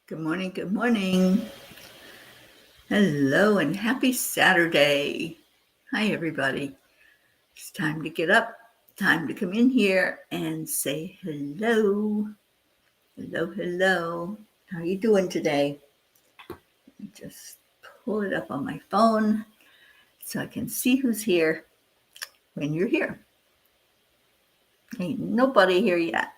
Good morning, good morning. Hello and happy Saturday. Hi, everybody. It's time to get up, time to come in here and say hello. Hello, hello. How are you doing today? Let me just pull it up on my phone so I can see who's here when you're here. Ain't nobody here yet.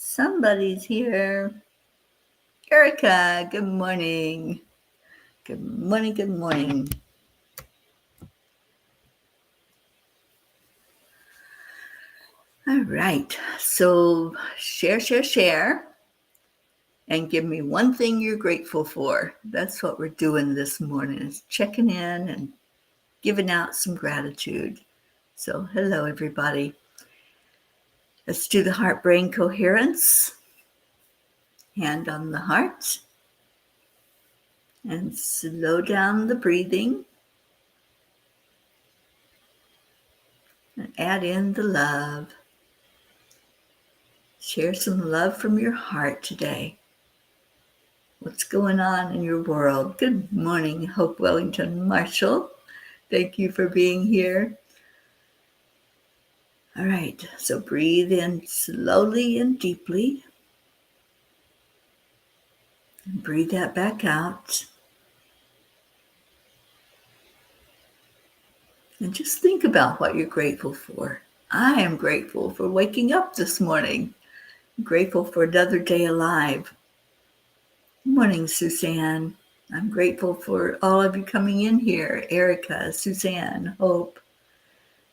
Somebody's here. Erica, good morning. Good morning, good morning. All right, so share, and give me one thing you're grateful for. That's what we're doing this morning, is checking in and giving out some gratitude. So hello, everybody. Let's do the heart-brain coherence. Hand on the heart. And slow down the breathing. And add in the love. Share some love from your heart today. What's going on in your world? Good morning, Hope Wellington Marshall. Thank you for being here. All right, so breathe in slowly and deeply. And breathe that back out. And just think about what you're grateful for. I am grateful for waking up this morning. I'm grateful for another day alive. Good morning, Suzanne. I'm grateful for all of you coming in here. Erica, Suzanne, Hope.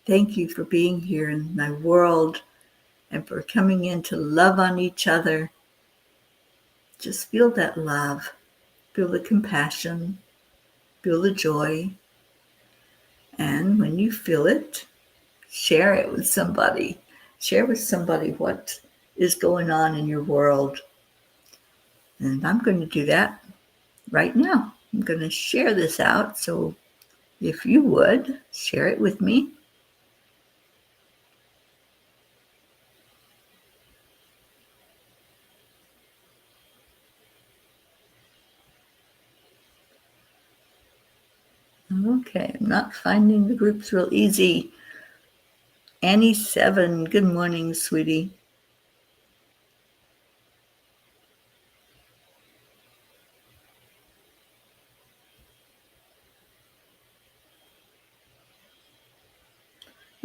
Thank you for being here in my world and for coming in to love on each other. Just feel that love. Feel the compassion. Feel the joy. And when you feel it, share it with somebody. Share with somebody what is going on in your world. And I'm going to do that right now. I'm going to share this out. So if you would, share it with me. Okay, I'm not finding the groups real easy. Annie 7, good morning, sweetie.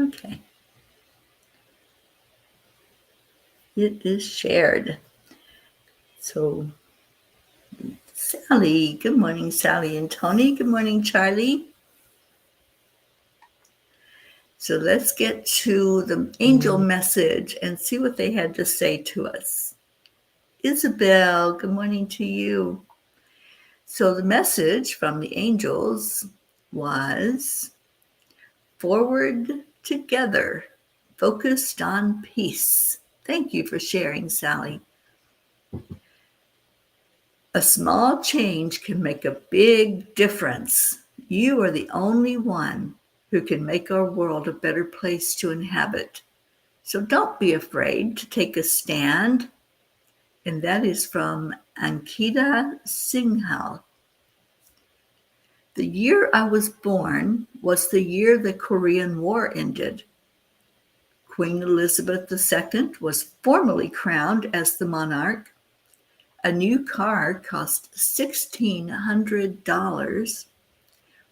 Okay. It is shared. So, Sally, good morning, Sally and Tony. Good morning, Charlie. So let's get to the angel message and see what they had to say to us. Isabel, good morning to you. So the message from the angels was forward together, focused on peace. Thank you for sharing, Sally. A small change can make a big difference. You are the only one who can make our world a better place to inhabit. So don't be afraid to take a stand. And that is from Ankita Singhal. The year I was born was the year the Korean War ended. Queen Elizabeth II was formally crowned as the monarch. A new car cost $1,600.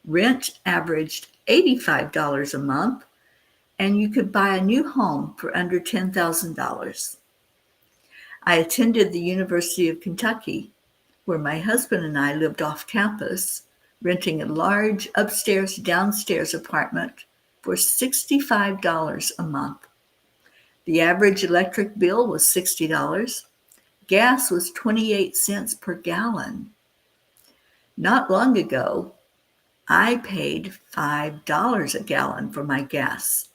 Rent averaged $85 a month, and you could buy a new home for under $10,000. I attended the University of Kentucky, where my husband and I lived off campus, renting a large upstairs-downstairs apartment for $65 a month. The average electric bill was $60. Gas was 28 cents per gallon. Not long ago, I paid $5 a gallon for my gas.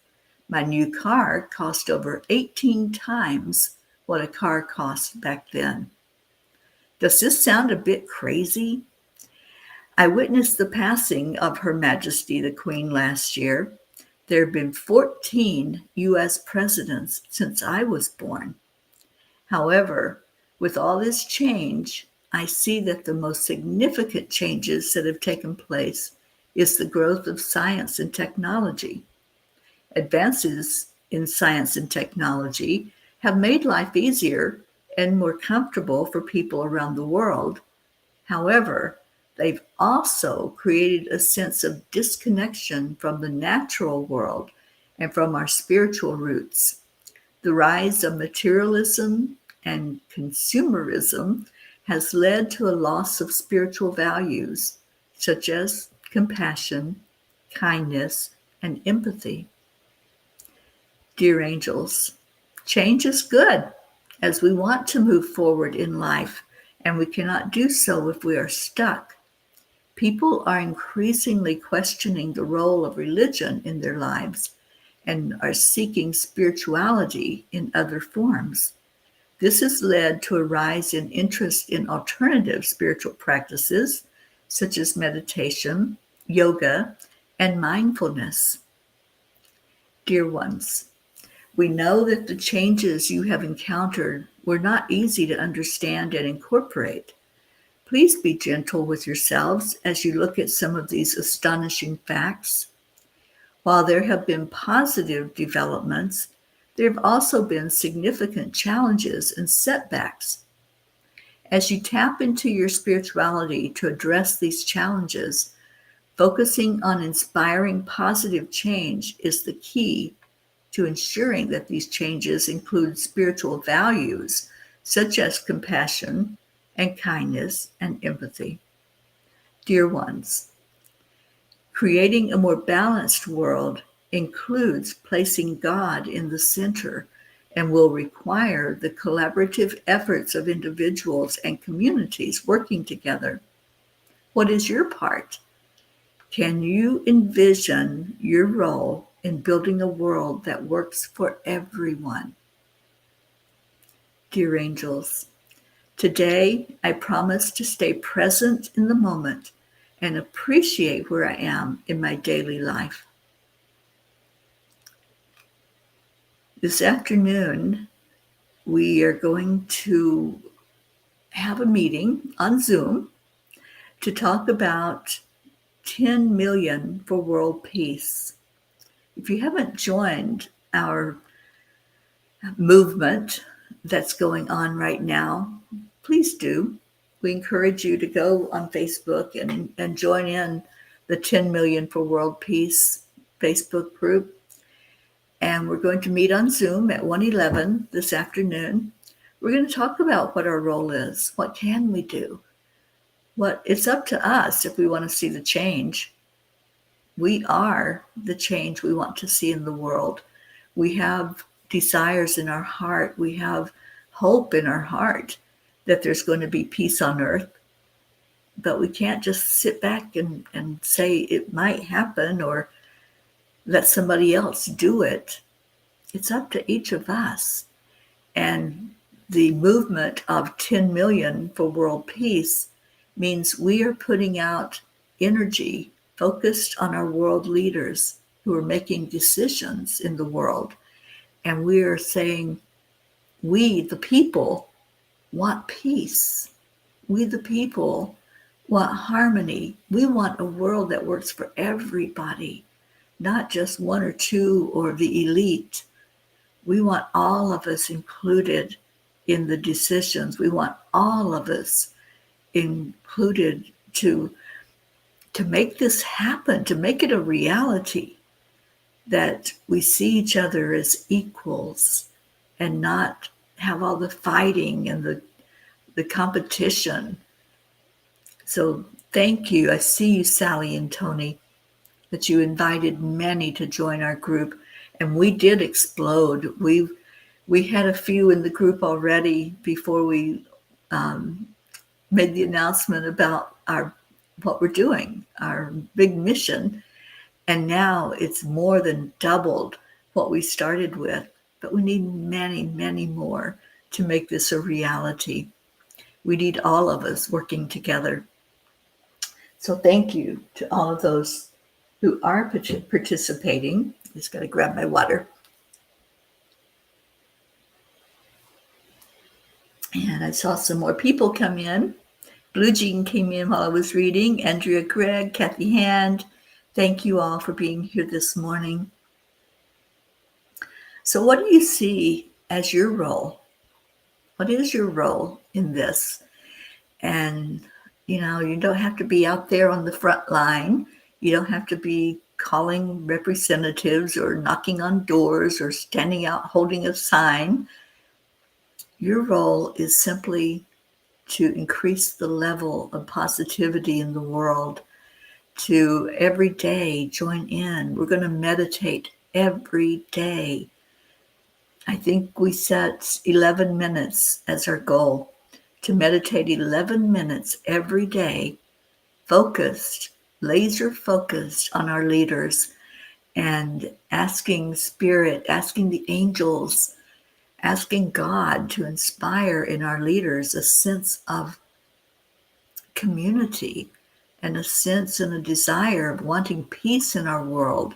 My new car cost over 18 times what a car cost back then. Does this sound a bit crazy? I witnessed the passing of Her Majesty the Queen last year. There have been 14 U.S. presidents since I was born. However, with all this change, I see that the most significant changes that have taken place is the growth of science and technology. Advances in science and technology have made life easier and more comfortable for people around the world. However, they've also created a sense of disconnection from the natural world and from our spiritual roots. The rise of materialism and consumerism has led to a loss of spiritual values such as compassion, kindness, and empathy. Dear angels, change is good as we want to move forward in life, and we cannot do so if we are stuck. People are increasingly questioning the role of religion in their lives and are seeking spirituality in other forms. This has led to a rise in interest in alternative spiritual practices such as meditation, yoga, and mindfulness. Dear ones, we know that the changes you have encountered were not easy to understand and incorporate. Please be gentle with yourselves as you look at some of these astonishing facts. While there have been positive developments, there have also been significant challenges and setbacks. As you tap into your spirituality to address these challenges, focusing on inspiring positive change is the key to ensuring that these changes include spiritual values such as compassion and kindness and empathy. Dear ones, creating a more balanced world includes placing God in the center and will require the collaborative efforts of individuals and communities working together. What is your part? Can you envision your role in building a world that works for everyone? Dear angels, today I promise to stay present in the moment and appreciate where I am in my daily life. This afternoon, we are going to have a meeting on Zoom to talk about 10 million for world peace. If you haven't joined our movement that's going on right now, please do. We encourage you to go on Facebook and join in the 10 million for world peace Facebook group. And we're going to meet on Zoom at 1:11 this afternoon. We're going to talk about what our role is. What can we do? It's up to us if we want to see the change. We are the change we want to see in the world. We have desires in our heart. We have hope in our heart that there's going to be peace on earth. But we can't just sit back and say it might happen or let somebody else do it. It's up to each of us. And the movement of 10 million for world peace means we are putting out energy focused on our world leaders who are making decisions in the world. And we are saying, we, the people, want peace. We, the people, want harmony. We want a world that works for everybody, not just one or two or the elite. We want all of us included in the decisions. We want all of us included to make this happen, to make it a reality, that we see each other as equals and not have all the fighting and the competition. So thank you. I see you, Sally and Tony, that you invited many to join our group. And we did explode. We had a few in the group already before we made the announcement about our what we're doing, our big mission. And now it's more than doubled what we started with. But we need many, many more to make this a reality. We need all of us working together. So thank you to all of those who are participating. Just got to grab my water. And I saw some more people come in. Blue Jean came in while I was reading. Andrea Gregg, Kathy Hand. Thank you all for being here this morning. So what do you see as your role? What is your role in this? And, you don't have to be out there on the front line. You don't have to be calling representatives or knocking on doors or standing out holding a sign. Your role is simply to increase the level of positivity in the world, to every day join in. We're going to meditate every day. I think we set 11 minutes as our goal, to meditate 11 minutes every day, focused, laser focused on our leaders, and asking Spirit, asking the angels, asking God to inspire in our leaders a sense of community and a sense and a desire of wanting peace in our world,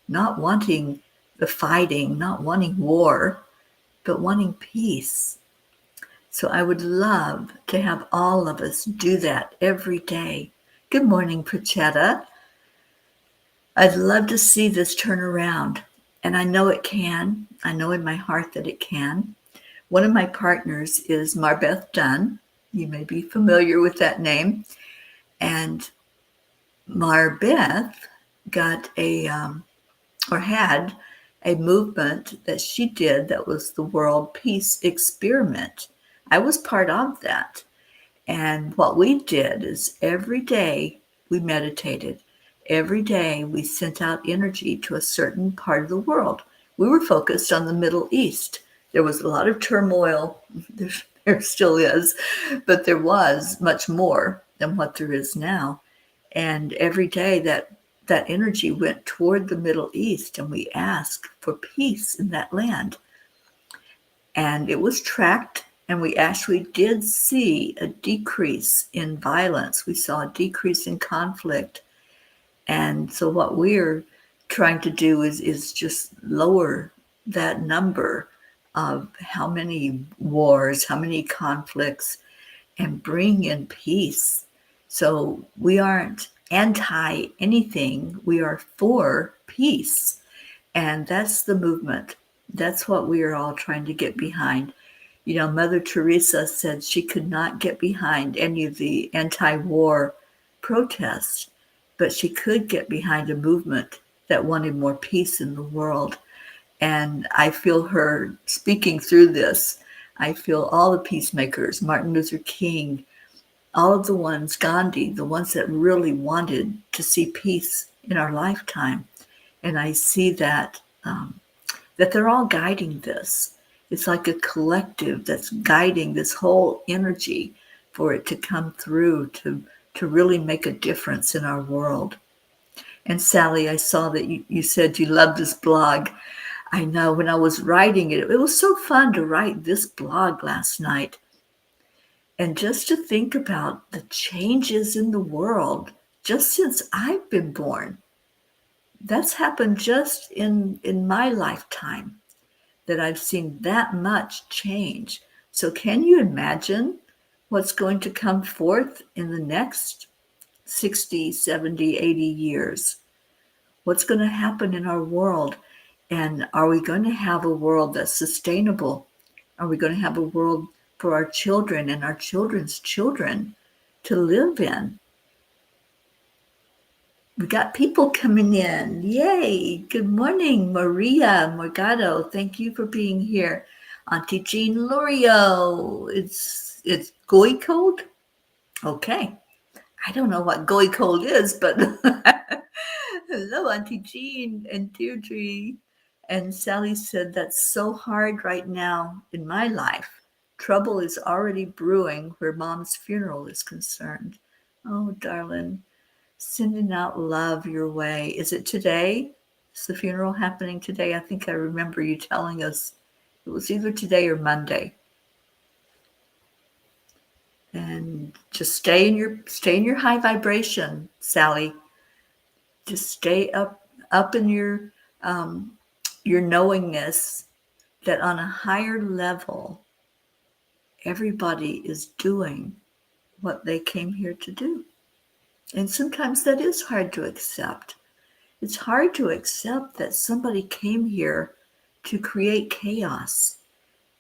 not wanting the fighting, not wanting war, but wanting peace. So I would love to have all of us do that every day. Good morning, Prachetta. I'd love to see this turn around, and I know it can. I know in my heart that it can. One of my partners is Marbeth Dunn. You may be familiar with that name. And Marbeth got had a movement that she did that was the World Peace Experiment. I was part of that. And what we did is every day we meditated. Every day we sent out energy to a certain part of the world. We were focused on the Middle East. There was a lot of turmoil. There still is, but there was much more than what there is now. And every day that energy went toward the Middle East, and we asked for peace in that land. And it was tracked, and we actually did see a decrease in violence. We saw a decrease in conflict. And so what we're trying to do is just lower that number of how many wars, how many conflicts, and bring in peace. So we aren't anti anything, we are for peace. And that's the movement. That's what we are all trying to get behind. Mother Teresa said she could not get behind any of the anti-war protests, but she could get behind a movement that wanted more peace in the world. And I feel her speaking through this. I feel all the peacemakers, Martin Luther King, all of the ones, Gandhi, the ones that really wanted to see peace in our lifetime. And I see that they're all guiding this. It's like a collective that's guiding this whole energy for it to come through to really make a difference in our world. And Sally, I saw that you said you love this blog. I know when I was writing it was so fun to write this blog last night. And just to think about the changes in the world just since I've been born. That's happened just in my lifetime, that I've seen that much change. So can you imagine what's going to come forth in the next 60, 70, 80 years? What's going to happen in our world? And are we going to have a world that's sustainable? Are we going to have a world for our children and our children's children to live in? We got people coming in. Yay. Good morning, Maria Morgado. Thank you for being here. Auntie Jean Lorio. It's Goy Code? Okay. I don't know what Goy Code is, but hello, Auntie Jean and Deirdre. And Sally said, that's so hard right now in my life. Trouble is already brewing where Mom's funeral is concerned. Oh, darling, sending out love your way. Is it today? Is the funeral happening today? I think I remember you telling us it was either today or Monday. And just stay in your high vibration, Sally. Just stay up in your knowingness that on a higher level, everybody is doing what they came here to do. And sometimes that is hard to accept. It's hard to accept that somebody came here to create chaos,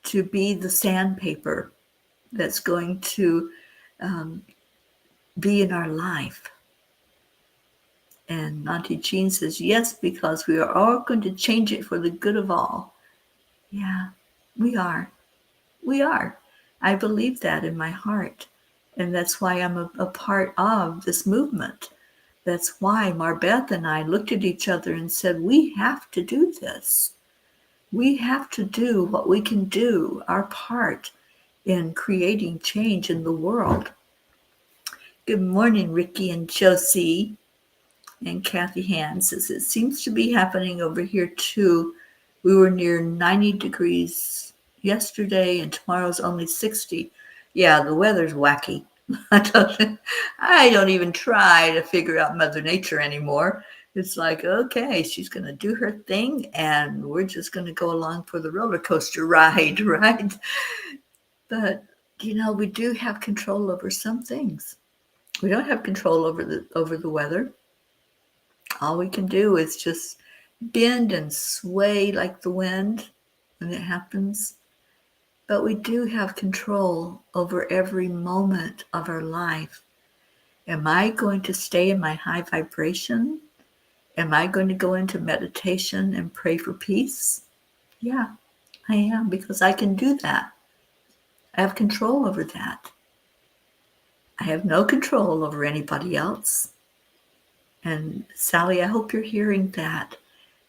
to be the sandpaper that's going to um, be in our life. And Auntie Jean says, yes, because we are all going to change it for the good of all. Yeah, we are. We are. I believe that in my heart. And that's why I'm a part of this movement. That's why Marbeth and I looked at each other and said, we have to do this. We have to do what we can do, our part in creating change in the world. Good morning, Ricky and Josie. And Kathy Hand says, it seems to be happening over here too. We were near 90 degrees yesterday and tomorrow's only 60. Yeah, the weather's wacky. I don't even try to figure out Mother Nature anymore. It's like, okay, she's going to do her thing and we're just going to go along for the roller coaster ride, right? But, we do have control over some things. We don't have control over the weather. All we can do is just bend and sway like the wind when it happens. But we do have control over every moment of our life. Am I going to stay in my high vibration? Am I going to go into meditation and pray for peace? Yeah, I am, because I can do that. I have control over that. I have no control over anybody else. And Sally, I hope you're hearing that.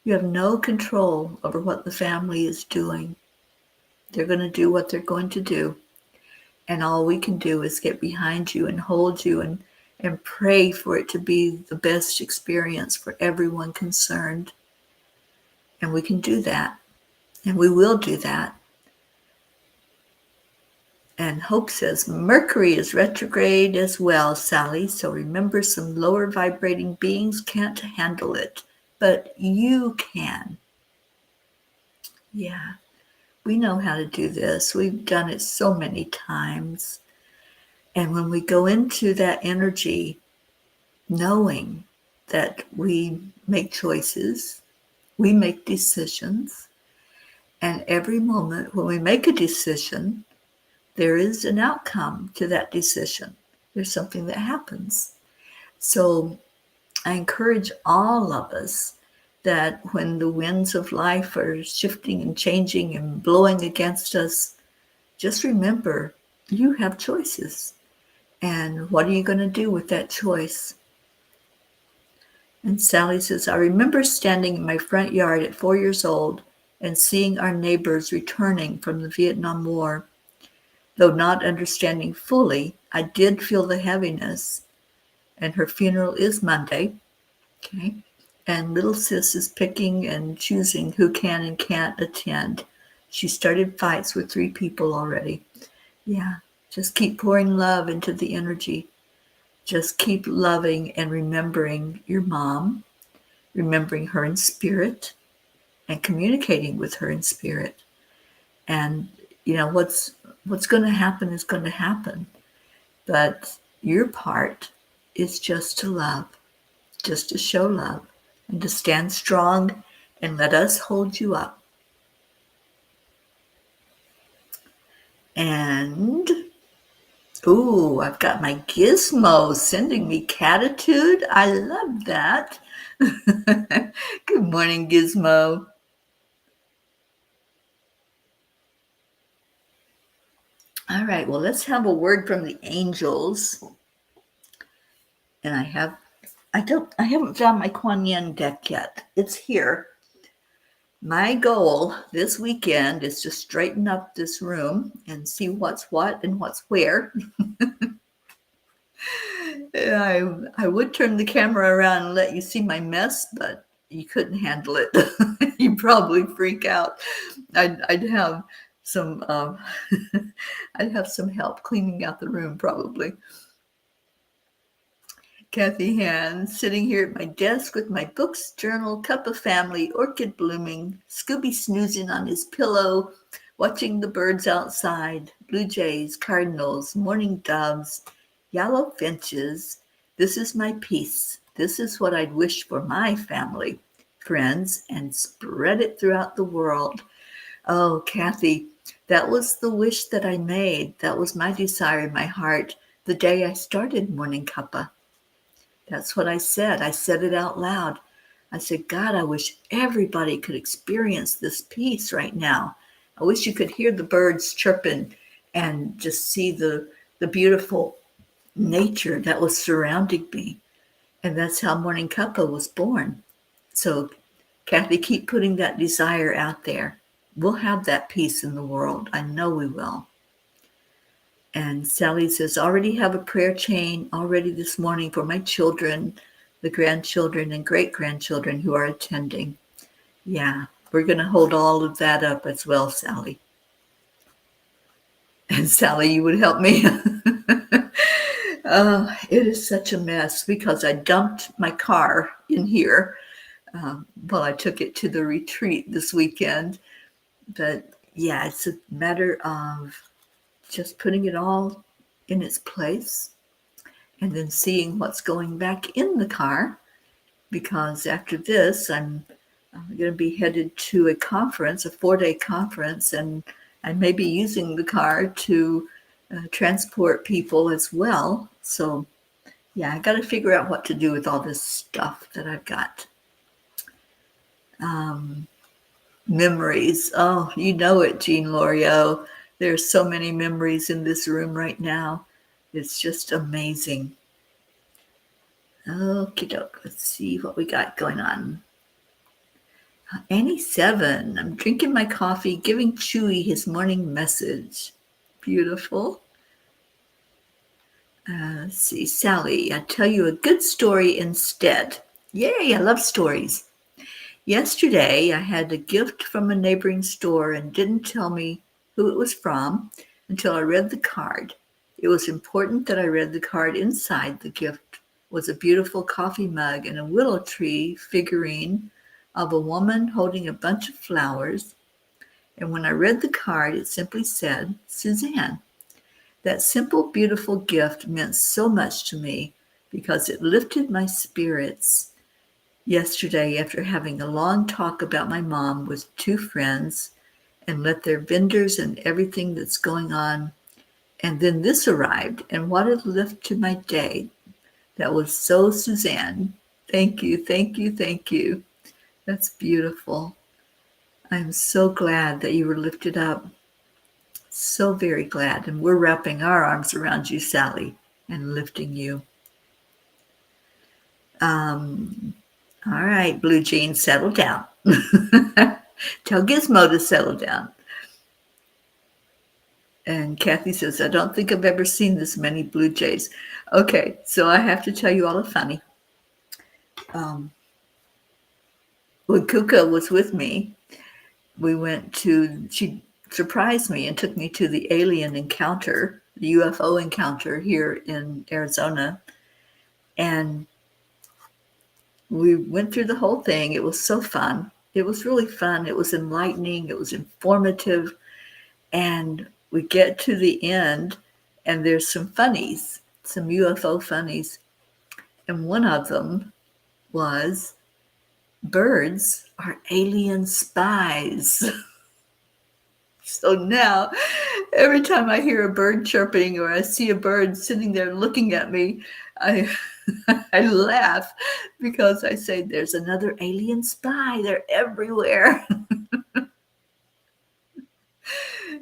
You have no control over what the family is doing. They're going to do what they're going to do. And all we can do is get behind you and hold you and pray for it to be the best experience for everyone concerned. And we can do that. And we will do that. And Hope says, Mercury is retrograde as well, Sally. So remember, some lower vibrating beings can't handle it. But you can. Yeah. We know how to do this. We've done it so many times. And when we go into that energy, knowing that we make choices, we make decisions, and every moment when we make a decision, there is an outcome to that decision. There's something that happens. So I encourage all of us that when the winds of life are shifting and changing and blowing against us, just remember, you have choices. And what are you going to do with that choice? And Sally says, I remember standing in my front yard at 4 years old and seeing our neighbors returning from the Vietnam War. Though not understanding fully, I did feel the heaviness. And her funeral is Monday. Okay. And little sis is picking and choosing who can and can't attend. She started fights with 3 people already. Yeah. Just keep pouring love into the energy. Just keep loving and remembering your mom, remembering her in spirit, and communicating with her in spirit. And what's going to happen is going to happen. But your part is just to love, just to show love, and to stand strong and let us hold you up. And ooh, I've got my gizmo sending me catitude. I love that. Good morning, Gizmo. All right, well, let's have a word from the angels. And I haven't found my Kuan Yin deck yet. It's here. My goal this weekend is to straighten up this room and see what's what and what's where. I would turn the camera around and let you see my mess, but you couldn't handle it. You'd probably freak out. I'd have some I'd have some help cleaning out the room probably. Kathy Hand, sitting here at my desk with my books, journal, cup of family, orchid blooming, Scooby snoozing on his pillow, watching the birds outside, blue jays, cardinals, mourning doves, yellow finches. This is my peace. This is what I'd wish for my family, friends, and spread it throughout the world. Oh, Kathy, that was the wish that I made. That was my desire in my heart the day I started Morning Cuppa. That's what I said. I said it out loud. I said, God, I wish everybody could experience this peace right now. I wish you could hear the birds chirping and just see the beautiful nature that was surrounding me. And that's how Morning Cuppa was born. So, Kathy, keep putting that desire out there. We'll have that peace in the world. I know we will. And Sally says, already have a prayer chain already this morning for my children, the grandchildren and great-grandchildren who are attending. Yeah, we're going to hold all of that up as well, Sally. And Sally, you would help me? It is such a mess because I dumped my car in here. Well, I took it to the retreat this weekend. But yeah, it's a matter of just putting it all in its place and then seeing what's going back in the car, because after this I'm going to be headed to a conference, a 4-day conference, and I may be using the car to transport people as well. So yeah, I got to figure out what to do with all this stuff that I've got. Memories. Oh, you know it, Jean Lorio. There's so many memories in this room right now. It's just amazing. Okie doke. Let's see what we got going on. Annie 7. I'm drinking my coffee, giving Chewy his morning message. Beautiful. Let's see. Sally, I'll tell you a good story instead. Yay, I love stories. Yesterday, I had a gift from a neighboring store and didn't tell me who it was from until I read the card. It was important that I read the card. Inside the gift was a beautiful coffee mug and a willow tree figurine of a woman holding a bunch of flowers. And when I read the card, it simply said, Suzanne. That simple, beautiful gift meant so much to me because it lifted my spirits. Yesterday, after having a long talk about my mom with 2 friends and let their vendors and everything that's going on, and then this arrived, and what a lift to my day. That was so Suzanne. Thank you, thank you, thank you. That's beautiful. I'm so glad that you were lifted up. So very glad. And we're wrapping our arms around you, Sally, and lifting you. All right, Blue Jean, settle down. Tell Gizmo to settle down. And Kathy says, I don't think I've ever seen this many blue jays. Okay, so I have to tell you all a funny. When Kuka was with me, she surprised me and took me to the alien encounter, the UFO encounter here in Arizona. And we went through the whole thing. It was so fun. It was really fun. It was enlightening. It was informative. And we get to the end, and there's some funnies, some UFO funnies. And one of them was, birds are alien spies. So now, every time I hear a bird chirping or I see a bird sitting there looking at me, I laugh because I say, there's another alien spy. They're everywhere.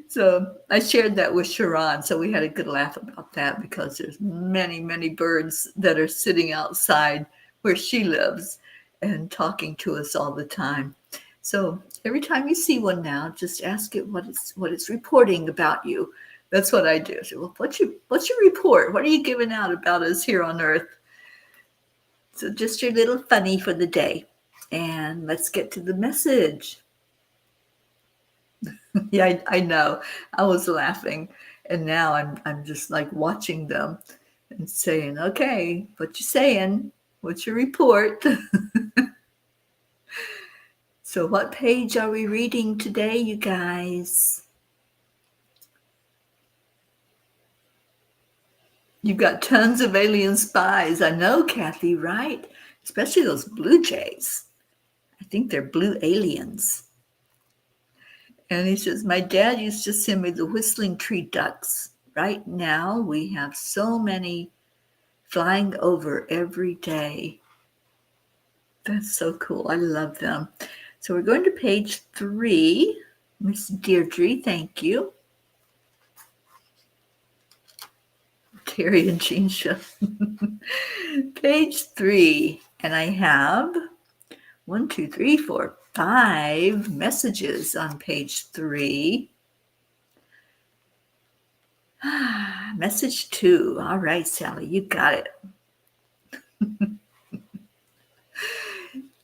So I shared that with Sharon. So we had a good laugh about that because there's many, many birds that are sitting outside where she lives and talking to us all the time. So every time you see one now, just ask it what it's reporting about you. That's what I do. I say, well, what's your report? What are you giving out about us here on Earth? So just your little funny for the day. And let's get to the message. Yeah, I know. I was laughing. And now I'm just like watching them and saying, okay, what you saying? What's your report? So what page are we reading today, you guys? You've got tons of alien spies. I know, Kathy, right? Especially those blue jays. I think they're blue aliens. And he says, my dad used to send me the whistling tree ducks. Right now, we have so many flying over every day. That's so cool. I love them. So we're going to page 3. Miss Deirdre, thank you. Teri Angel. Page 3. And I have 1, 2, 3, 4, 5 messages on page 3. Message 2. All right, Sally, you got it.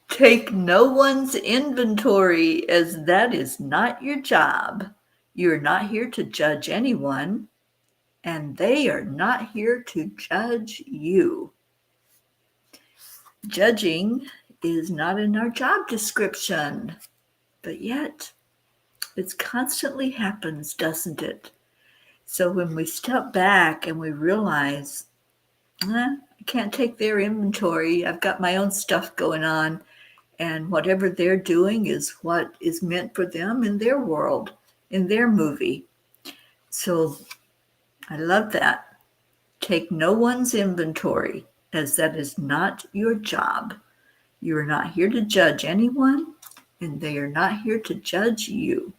Take no one's inventory, as that is not your job. You are not here to judge anyone, and they are not here to judge you. Judging is not in our job description, but yet it constantly happens, doesn't it? So when we step back and we realize, I can't take their inventory, I've got my own stuff going on, and whatever they're doing is what is meant for them in their world, in their movie. So I love that. Take no one's inventory, as that is not your job. You are not here to judge anyone, and they are not here to judge you.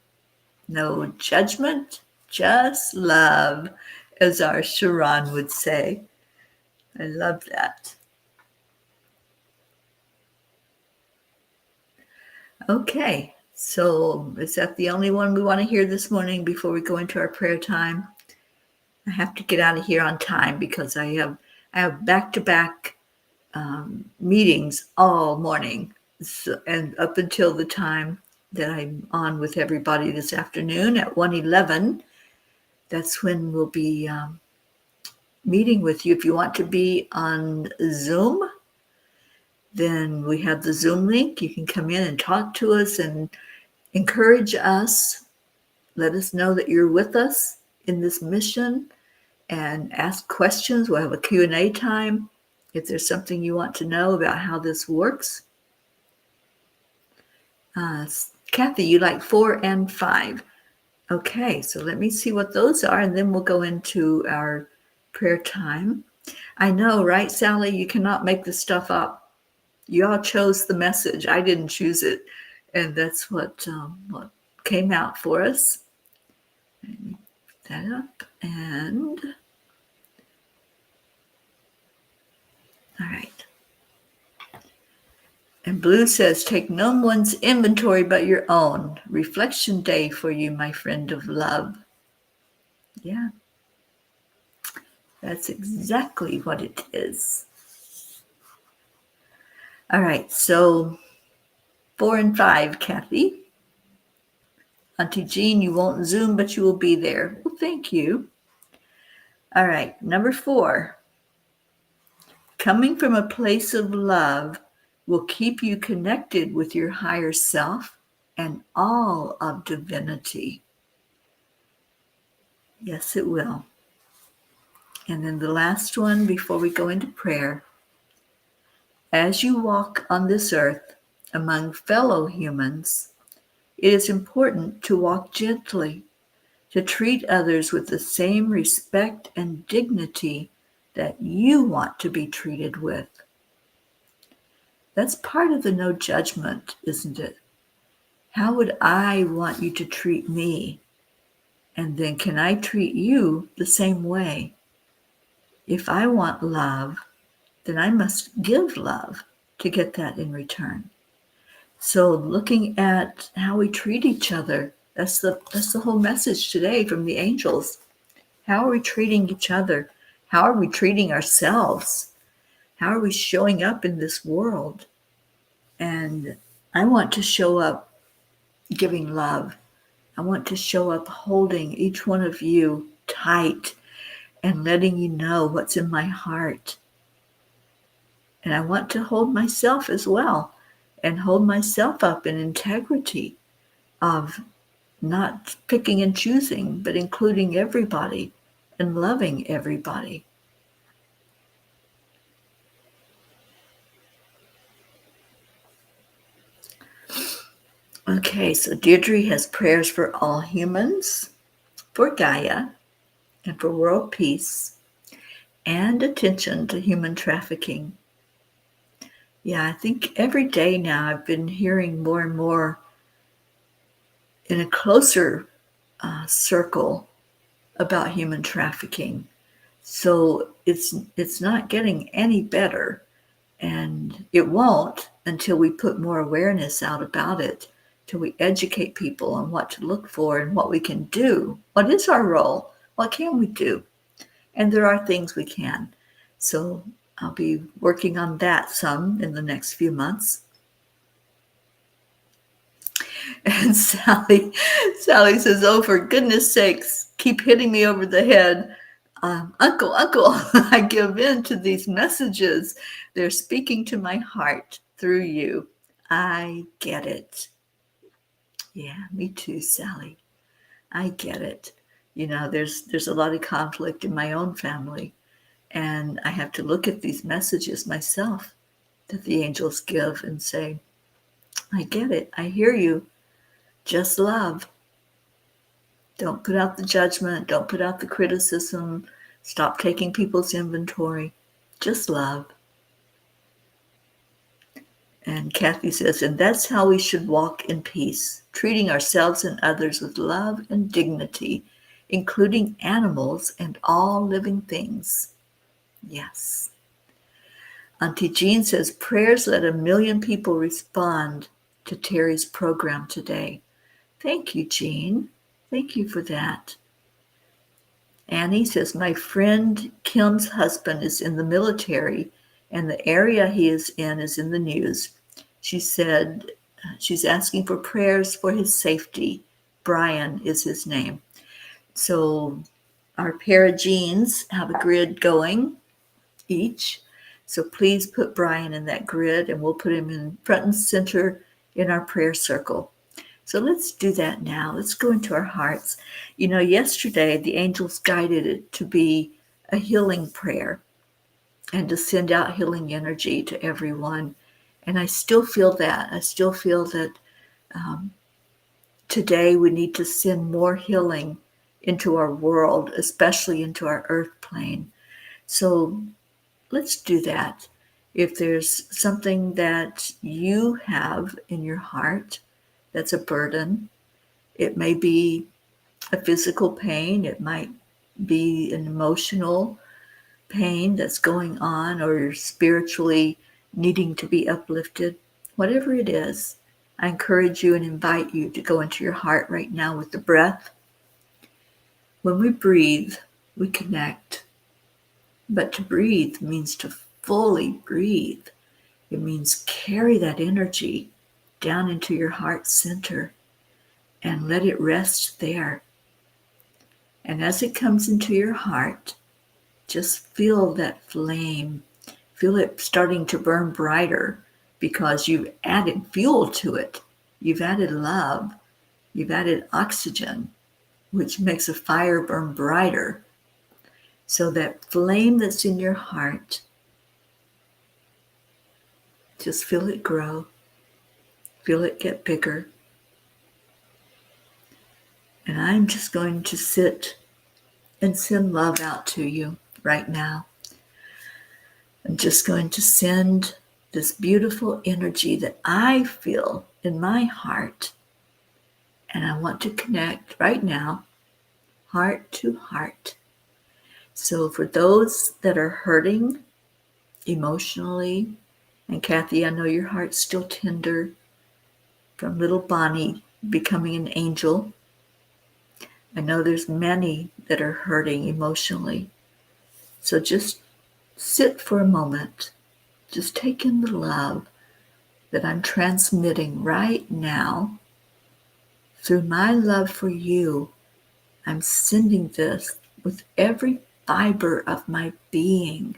No judgment, just love, as our Sharon would say. I love that. Okay, so is that the only one we want to hear this morning before we go into our prayer time? I have to get out of here on time because I have back-to-back meetings all morning, and up until the time that I'm on with everybody this afternoon at 1:11. That's when we'll be meeting with you. If you want to be on Zoom, then we have the Zoom link. You can come in and talk to us and encourage us. Let us know that you're with us in this mission and ask questions. We'll have a Q&A time if there's something you want to know about how this works. Kathy, you like 4 and 5. Okay, so let me see what those are, and then we'll go into our prayer time. I know, right, Sally? You cannot make this stuff up. You all chose the message. I didn't choose it, and that's what came out for us. Let me put that up, and all right. And Blue says, take no one's inventory but your own. Reflection day for you, my friend of love. Yeah, that's exactly what it is. All right, so 4 and 5, Kathy. Auntie Jean, you won't Zoom, but you will be there. Well, thank you. All right, number 4. Coming from a place of love will keep you connected with your higher self and all of divinity. Yes, it will. And then the last one before we go into prayer. As you walk on this earth among fellow humans, it is important to walk gently, to treat others with the same respect and dignity that you want to be treated with. That's part of the no judgment, isn't it? How would I want you to treat me? And then can I treat you the same way? If I want love, then I must give love to get that in return. So looking at how we treat each other, that's the whole message today from the angels. How are we treating each other? How are we treating ourselves? How are we showing up in this world? And I want to show up giving love. I want to show up holding each one of you tight and letting you know what's in my heart. And I want to hold myself as well and hold myself up in integrity of not picking and choosing, but including everybody and loving everybody. Okay, so Deirdre has prayers for all humans, for Gaia, and for world peace, and attention to human trafficking. Yeah, I think every day now I've been hearing more and more in a closer circle about human trafficking. So it's not getting any better, and it won't until we put more awareness out about it, till we educate people on what to look for and what we can do. What is our role? What can we do? And there are things we can. So I'll be working on that some in the next few months. And Sally says, "Oh, for goodness sakes, keep hitting me over the head. Uncle, I give in to these messages. They're speaking to my heart through you. I get it." Yeah, me too, Sally. I get it. You know, there's a lot of conflict in my own family, and I have to look at these messages myself that the angels give and say, I get it. I hear you. Just love. Don't put out the judgment. Don't put out the criticism. Stop taking people's inventory. Just love. And Kathy says, and that's how we should walk in peace, treating ourselves and others with love and dignity, including animals and all living things. Yes. Auntie Jean says, prayers let 1 million people respond to Teri's program today. Thank you, Jean. Thank you for that. Annie says, my friend Kim's husband is in the military and the area he is in the news. She said she's asking for prayers for his safety. Brian is his name. So our pair of jeans have a grid going each. So please put Brian in that grid and we'll put him in front and center in our prayer circle. So let's do that now. Let's go into our hearts. You know, yesterday the angels guided it to be a healing prayer and to send out healing energy to everyone. And I still feel that. I still feel that today we need to send more healing into our world, especially into our earth plane. So let's do that. If there's something that you have in your heart that's a burden, it may be a physical pain, it might be an emotional pain that's going on, or you're spiritually needing to be uplifted. Whatever it is, I encourage you and invite you to go into your heart right now with the breath. When we breathe, we connect. But to breathe means to fully breathe. It means carry that energy down into your heart center and let it rest there. And as it comes into your heart, just feel that flame. Feel it starting to burn brighter because you've added fuel to it. You've added love. You've added oxygen, which makes a fire burn brighter. So that flame that's in your heart, just feel it grow. Feel it get bigger. And I'm just going to sit and send love out to you right now. I'm just going to send this beautiful energy that I feel in my heart. And I want to connect right now, heart to heart. So for those that are hurting emotionally, and Kathy, I know your heart's still tender from little Bonnie becoming an angel. I know there's many that are hurting emotionally. So just sit for a moment. Just take in the love that I'm transmitting right now. Through my love for you, I'm sending this with every fiber of my being,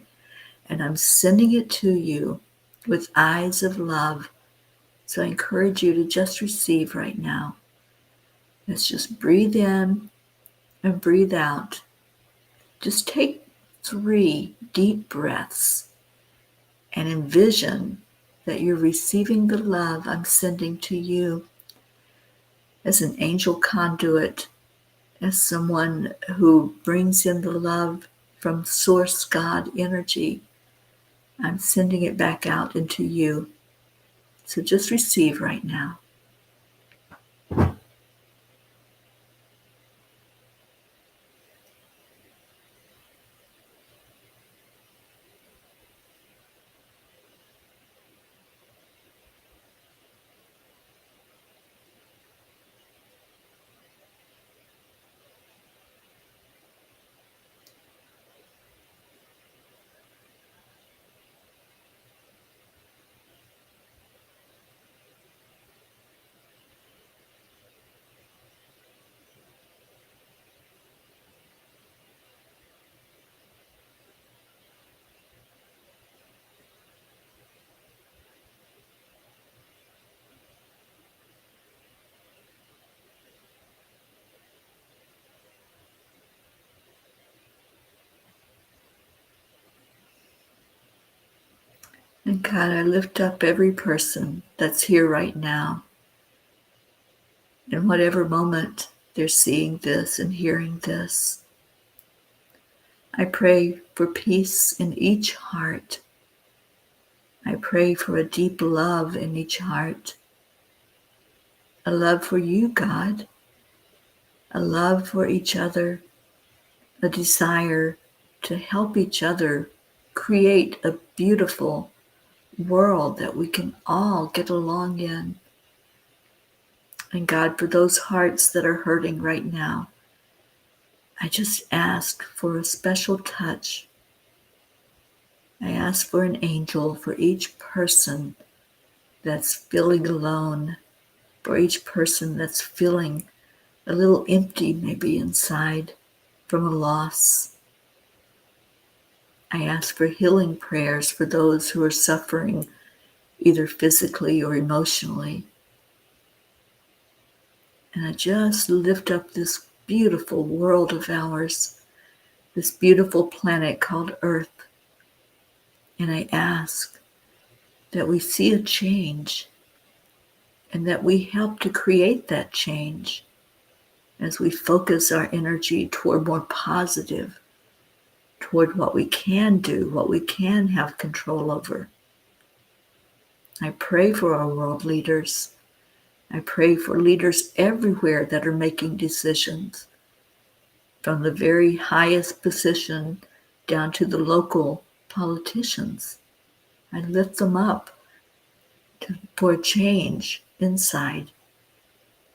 and I'm sending it to you with eyes of love. So I encourage you to just receive right now. Let's just breathe in and breathe out. Just take 3 deep breaths and envision that you're receiving the love I'm sending to you as an angel conduit, as someone who brings in the love from Source God energy. I'm sending it back out into you. So just receive right now. And God, I lift up every person that's here right now. In whatever moment they're seeing this and hearing this, I pray for peace in each heart. I pray for a deep love in each heart. A love for you, God. A love for each other. A desire to help each other create a beautiful world that we can all get along in. And God, for those hearts that are hurting right now, I just ask for a special touch. I ask for an angel for each person that's feeling alone, for each person that's feeling a little empty maybe inside from a loss. I ask for healing prayers for those who are suffering either physically or emotionally. And I just lift up this beautiful world of ours, this beautiful planet called Earth. And I ask that we see a change and that we help to create that change as we focus our energy toward more positive, toward what we can do, what we can have control over. I pray for our world leaders. I pray for leaders everywhere that are making decisions, from the very highest position down to the local politicians. I lift them up for a change inside,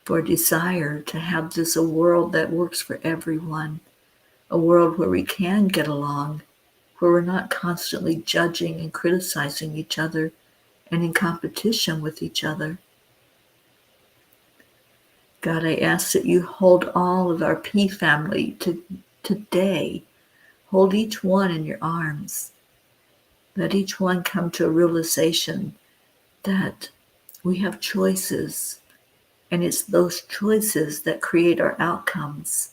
for a desire to have this a world that works for everyone, a world where we can get along, where we're not constantly judging and criticizing each other and in competition with each other. God, I ask that you hold all of our P family today. Hold each one in your arms. Let each one come to a realization that we have choices, and it's those choices that create our outcomes.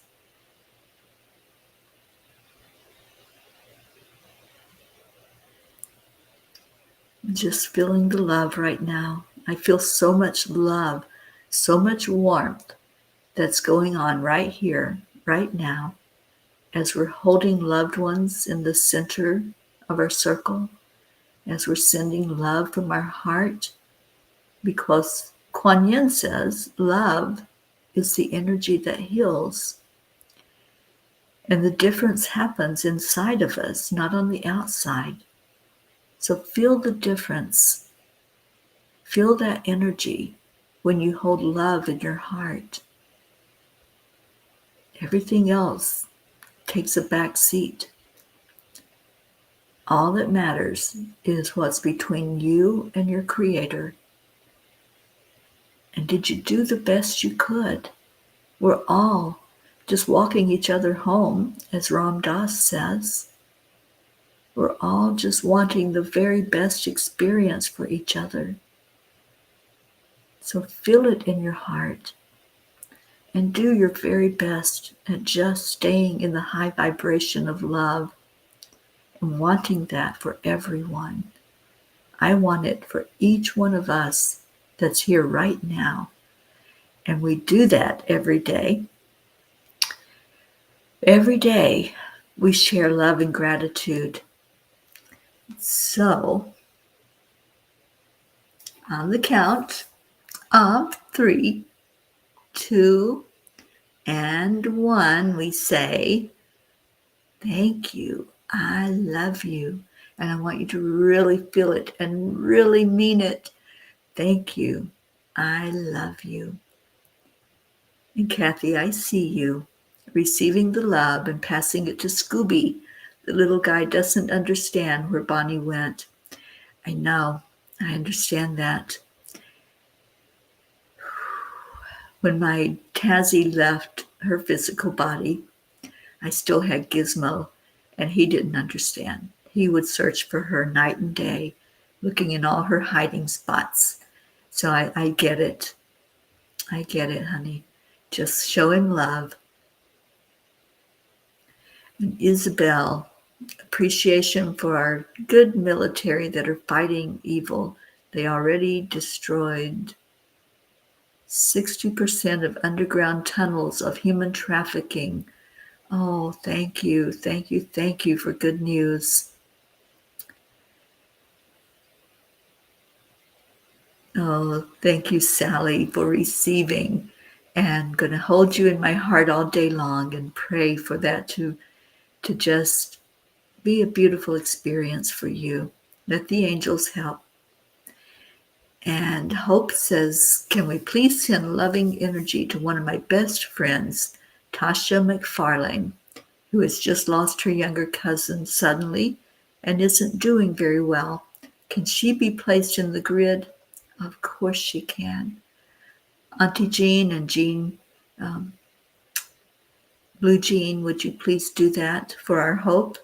I'm just feeling the love right now. I feel so much love, so much warmth that's going on right here, right now, as we're holding loved ones in the center of our circle, as we're sending love from our heart, because Kuan Yin says love is the energy that heals. And the difference happens inside of us, not on the outside. So feel the difference. Feel that energy when you hold love in your heart. Everything else takes a back seat. All that matters is what's between you and your Creator. And did you do the best you could? We're all just walking each other home, as Ram Dass says. We're all just wanting the very best experience for each other. So feel it in your heart and do your very best at just staying in the high vibration of love and wanting that for everyone. I want it for each one of us that's here right now. And we do that every day. Every day we share love and gratitude. So, on the count of 3, 2, and 1, we say, thank you. I love you. And I want you to really feel it and really mean it. Thank you. I love you. And Kathy, I see you receiving the love and passing it to Scooby. The little guy doesn't understand where Bonnie went. I know. I understand that. When my Tazzy left her physical body, I still had Gizmo, and he didn't understand. He would search for her night and day, looking in all her hiding spots. So I get it. I get it, honey. Just show him love. And Isabel, appreciation for our good military that are fighting evil. They already destroyed 60% of underground tunnels of human trafficking. Oh, thank you, thank you, thank you for good news. Oh, thank you, Sally, for receiving. And going to hold you in my heart all day long and pray for that to just be a beautiful experience for you. Let the angels help. And Hope says, can we please send loving energy to one of my best friends, Tasha McFarlane, who has just lost her younger cousin suddenly and isn't doing very well. Can she be placed in the grid? Of course she can. Auntie Jean and Jean, Blue Jean, would you please do that for our Hope?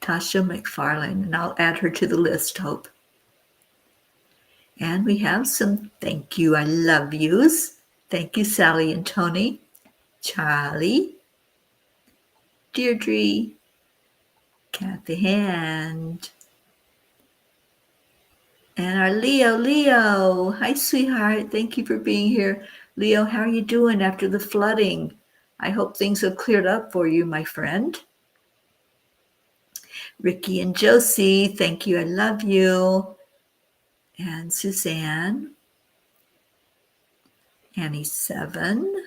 Tasha McFarlane, and I'll add her to the list, Hope. And we have some thank you, I love yous. Thank you, Sally and Tony, Charlie, Deirdre, Kathy Hand, and our Leo. Leo, hi, sweetheart. Thank you for being here. Leo, how are you doing after the flooding? I hope things have cleared up for you, my friend. Ricky and Josie, thank you, I love you. And Suzanne, Annie 7.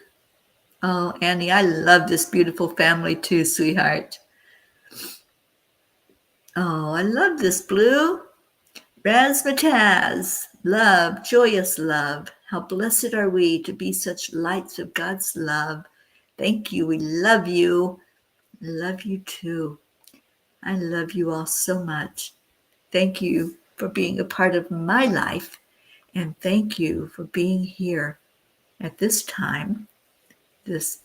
Oh, Annie, I love this beautiful family too, sweetheart. Oh, I love this blue. Razzmatazz, love, joyous love. How blessed are we to be such lights of God's love. Thank you. We love you. I love you too. I love you all so much. Thank you for being a part of my life. And thank you for being here at this time, this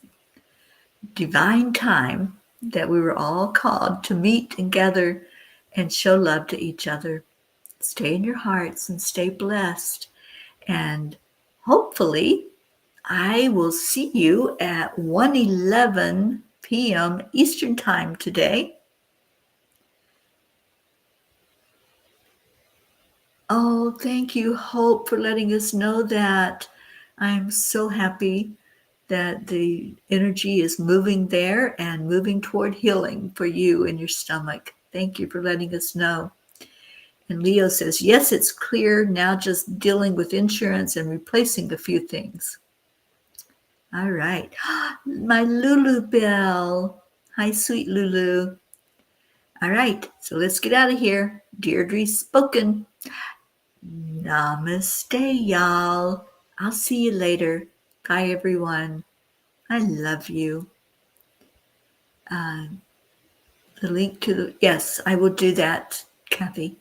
divine time that we were all called to meet and gather and show love to each other. Stay in your hearts and stay blessed. And hopefully I will see you at 1:11 p.m. Eastern Time today. Oh, thank you, Hope, for letting us know that. I'm so happy that the energy is moving there and moving toward healing for you in your stomach. Thank you for letting us know. And Leo says, yes, it's clear. Now just dealing with insurance and replacing a few things. All right. My Lulu Bell. Hi, sweet Lulu. All right. So let's get out of here. Deirdre's spoken. Namaste, y'all. I'll see you later. Bye, everyone. I love you. Uh, the link to the, yes, I will do that, Kathy.